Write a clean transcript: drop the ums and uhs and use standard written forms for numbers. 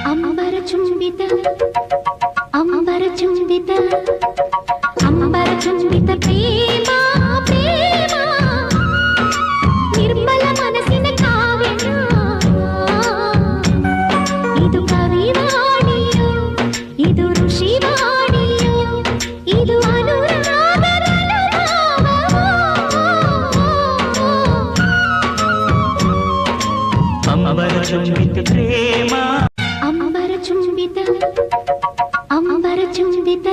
అంబరచుంబిత అంబరచుంబిత అంబరచుంబిత ప్రేమ ప్రేమ నిర్మల మనసిన కావ్య ಇದು ಕವಿವಾಣಿಯೋ ಇದು ಋಷಿವಾಣಿಯೋ ಇದು ಅನುರಾಗದ అంబరచుంబిత ప్రేమ అంబరచుంబిత అంబరచుంబిత